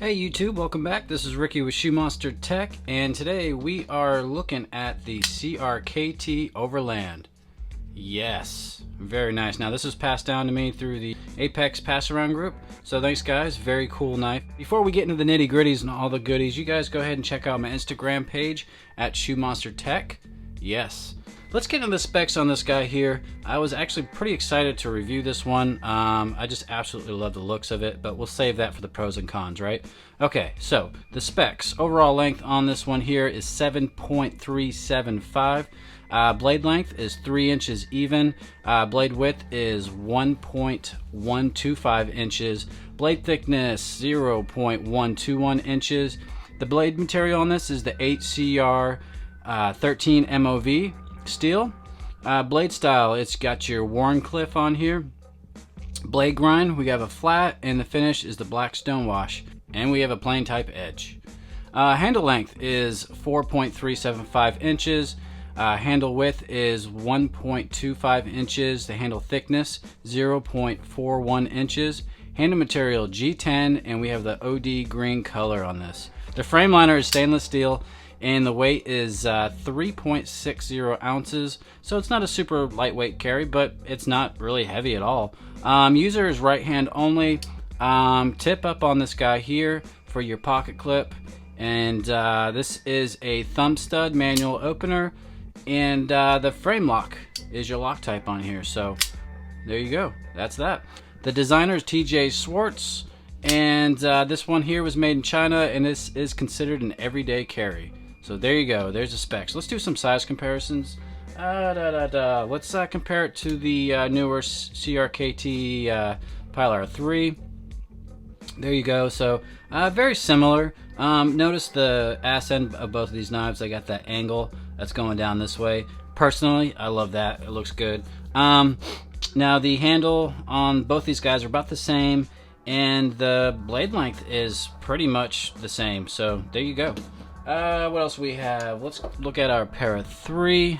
Hey YouTube, welcome back. This is Ricky with Shoemonstertech, and today we are looking at the Crkt Overland. Yes, very nice. Now this was passed down to me through the Apex pass around group, so thanks guys, very cool knife. Before we get into the nitty gritties and all the goodies, you guys go ahead and check out my Instagram page at Shoemonstertech. Yes. Let's get into the specs on this guy here. I was actually pretty excited to review this one. I just absolutely love the looks of it, but we'll save that for the pros and cons, right? Okay, so the specs. Overall length on this one here is 7.375. Blade length is 3 inches even. Blade width is 1.125 inches. Blade thickness 0.121 inches. The blade material on this is the 8CR 13 MOV steel. Blade style, it's got your Wharncliffe on here. Blade grind, we have a flat, and the finish is the black stonewash, and we have a plain type edge. Handle length is 4.375 inches. Handle width is 1.25 inches. The handle thickness 0.41 inches. Handle material G10, and we have the OD green color on this. The frame liner is stainless steel, and the weight is 3.60 ounces, so it's not a super lightweight carry, but it's not really heavy at all. User is right hand only. Tip up on this guy here for your pocket clip, and this is a thumb stud manual opener, and the frame lock is your lock type on here, so there you go, that's that. The designer is TJ Swartz, and this one here was made in China, and this is considered an everyday carry. So there you go, there's the specs. Let's do some size comparisons. Let's compare it to the newer Crkt Pilar 3. There you go, so very similar. Notice the ass end of both of these knives, I got that angle that's going down this way. Personally, I love that, it looks good. Now the handle on both these guys are about the same, and the blade length is pretty much the same, so there you go. What else we have? Let's look at our Para 3.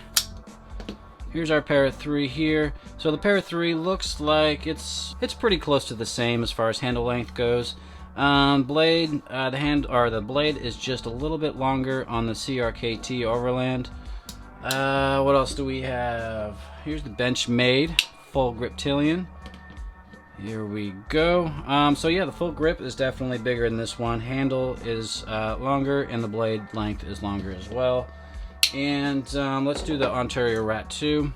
Here's our Para 3 here. So the Para 3 looks like it's pretty close to the same as far as handle length goes. Blade, the blade is just a little bit longer on the Crkt Overland. What else do we have? Here's the Benchmade full grip Tillion. Here we go. So yeah, the full grip is definitely bigger than this one. Handle is longer, and the blade length is longer as well. And let's do the Ontario Rat 2.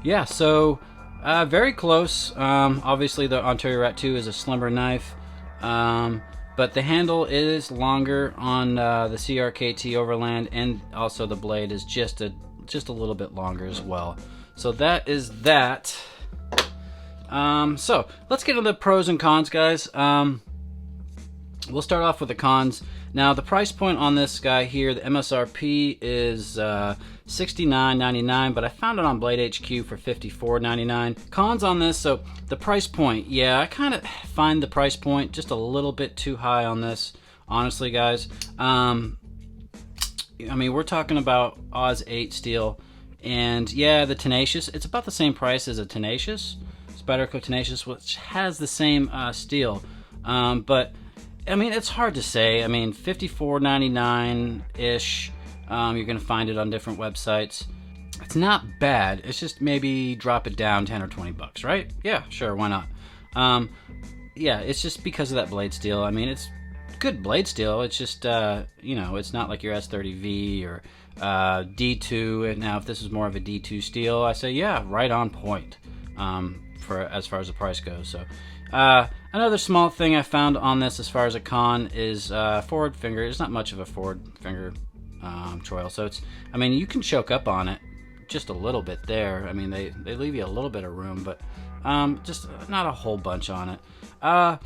Yeah, so very close. Obviously the Ontario Rat 2 is a slimmer knife, but the handle is longer on the Crkt Overland, and also the blade is just a little bit longer as well. So that is that. So let's get into the pros and cons, guys. We'll start off with the cons. Now the price point on this guy here, the MSRP is $69.99, but I found it on Blade HQ for $54.99. Cons on this, so the price point, yeah, I kind of find the price point just a little bit too high on this, honestly, guys. I mean, we're talking about Oz 8 steel, and yeah, the Tenacious, it's about the same price as a Tenacious. Spyderco Tenacious, which has the same steel, but I mean, it's hard to say. I mean, $54.99 ish. You're gonna find it on different websites. It's not bad. It's just maybe drop it down 10 or 20 bucks, right? Yeah, sure, why not? Yeah, it's just because of that blade steel. I mean, it's good blade steel. It's just you know, it's not like your S30V or D2. And now, if this is more of a D2 steel, I say yeah, right on point. For as far as the price goes. So another small thing I found on this as far as a con is forward finger. It's not much of a forward finger choil, so it's, I mean, you can choke up on it just a little bit there. I mean, they leave you a little bit of room, but just not a whole bunch on it. Now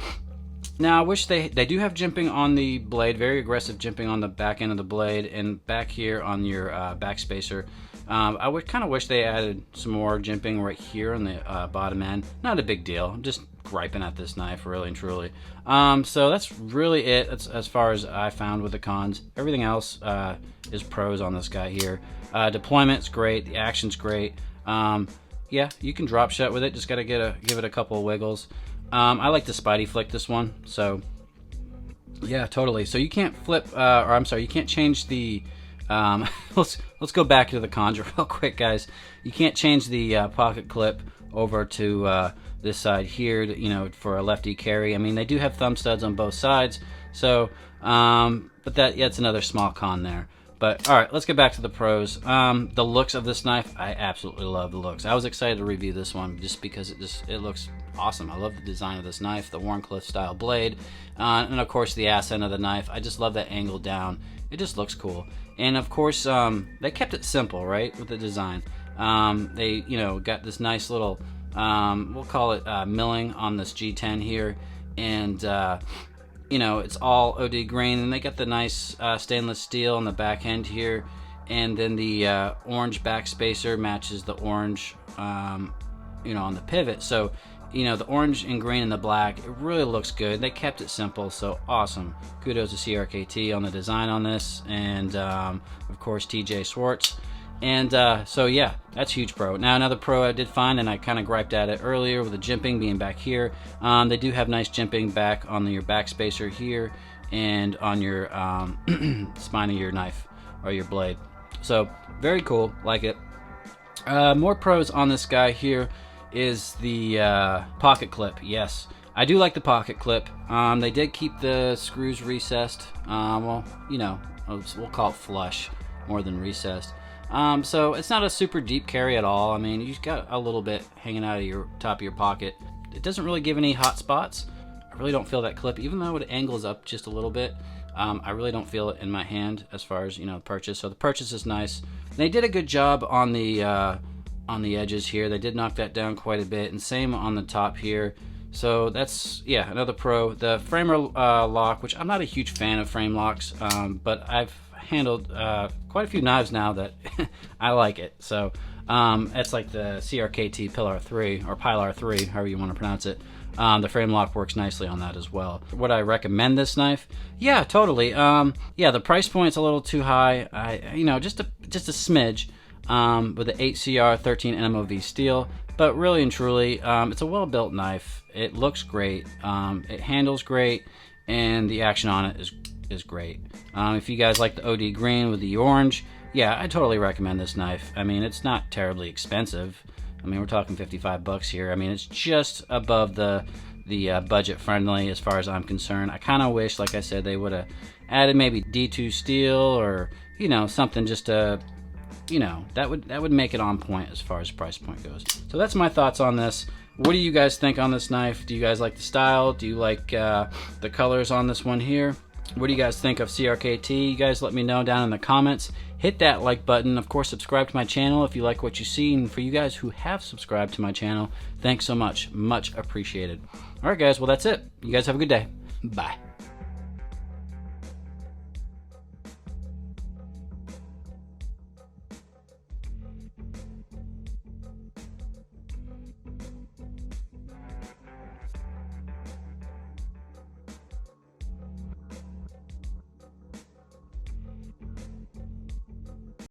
I wish they do have jimping on the blade, very aggressive jimping on the back end of the blade, and back here on your back spacer. I would kind of wish they added some more jimping right here on the bottom end. Not a big deal. I'm just griping at this knife, really and truly. So that's really it. That's as far as I found with the cons. Everything else is pros on this guy here. Deployment's great. The action's great. yeah, you can drop shut with it. Just gotta give it a couple of wiggles. I like to Spidey flick this one, so yeah, totally. So you can't flip, or I'm sorry, you can't change the. Let's go back to the conjure real quick, guys. You can't change the pocket clip over to this side here, you know, for a lefty carry. I mean, they do have thumb studs on both sides, so but that's another small con there. But all right, let's get back to the pros. The looks of this knife, I absolutely love the looks. I was excited to review this one just because it looks awesome. I love the design of this knife, the Wharncliffe style blade, and of course the ass end of the knife. I just love that angle down. It just looks cool. And of course, they kept it simple, right, with the design. They, you know, got this nice little, we'll call it milling on this G10 here, and you know, it's all OD grain, and they got the nice stainless steel on the back end here, and then the orange back spacer matches the orange, you know, on the pivot. So, you know, the orange and green and the black, it really looks good. They kept it simple, so awesome. Kudos to CRKT on the design on this, and of course TJ Swartz. And so yeah, that's huge pro. Now another pro I did find, and I kind of griped at it earlier with the jimping being back here. They do have nice jimping back on your back spacer here and on your spine of your knife or your blade. So very cool, like it. More pros on this guy here is the pocket clip. Yes, I do like the pocket clip. They did keep the screws recessed. Well, you know, we'll call it flush more than recessed. So it's not a super deep carry at all. I mean, you just got a little bit hanging out of your top of your pocket. It doesn't really give any hot spots. I really don't feel that clip, even though it angles up just a little bit. I really don't feel it in my hand as far as, you know, the purchase. So the purchase is nice. They did a good job on the edges here. They did knock that down quite a bit, and same on the top here. So that's, yeah, another pro. The framer lock, which I'm not a huge fan of frame locks, but I've handled quite a few knives now that I like it. So it's like the CRKT Pilar 3 or Pilar 3, however you want to pronounce it. The frame lock works nicely on that as well. Would I recommend this knife? Yeah, totally. Yeah, the price point's a little too high. You know, just a smidge with the 8CR 13 MOV steel. But really and truly, it's a well-built knife. It looks great. It handles great, and the action on it is great. If you guys like the OD green with the orange, yeah, I totally recommend this knife. I mean, it's not terribly expensive. I mean, we're talking 55 bucks here. I mean, it's just above the budget friendly as far as I'm concerned. I kind of wish, like I said, they would have added maybe D2 steel or, you know, something just to, you know, that would make it on point as far as price point goes. So that's my thoughts on this. What do you guys think on this knife? Do you guys like the style? Do you like the colors on this one here? What do you guys think of CRKT? You guys let me know down in the comments. Hit that like button. Of course, subscribe to my channel if you like what you see. And for you guys who have subscribed to my channel, thanks so much. Much appreciated. All right, guys. Well, that's it. You guys have a good day. Bye.